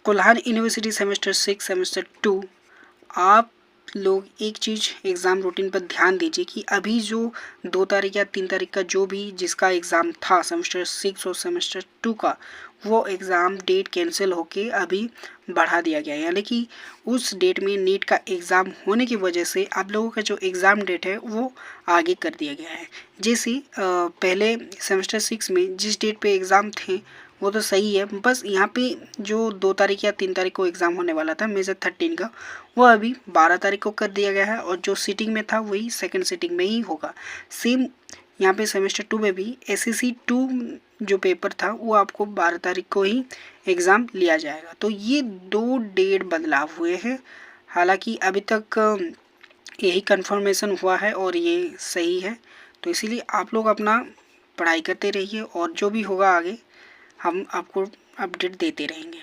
Kolhan university semester 6 semester 2, आप लोग एक चीज़ एग्ज़ाम रूटीन पर ध्यान दीजिए कि अभी जो 2 तारीख या 3 तारीख का जो भी जिसका एग्ज़ाम था सेमेस्टर 6 और सेमेस्टर 2 का, वो एग्ज़ाम डेट कैंसिल होके अभी बढ़ा दिया गया है। यानी कि उस डेट में नीट का एग्ज़ाम होने की वजह से आप लोगों का जो एग्ज़ाम डेट है वो आगे कर दिया गया है। जैसे पहले सेमेस्टर 6 में जिस डेट पे एग्ज़ाम थे वो तो सही है, बस यहाँ पे जो 2 तारीख या 3 तारीख को एग्ज़ाम होने वाला था मेजर 13 का, वो अभी 12 तारीख को कर दिया गया है और जो सीटिंग में था वही सेकंड सीटिंग में ही होगा। सेम यहाँ पे सेमेस्टर 2 में भी SSC 2 जो पेपर था वो आपको 12 तारीख को ही एग्ज़ाम लिया जाएगा। तो ये 2 डेट बदलाव हुए हैं। हालांकि अभी तक यही कंफर्मेशन हुआ है और ये सही है, तो इसीलिए आप लोग अपना पढ़ाई करते रहिए और जो भी होगा आगे हम आपको अपडेट देते रहेंगे।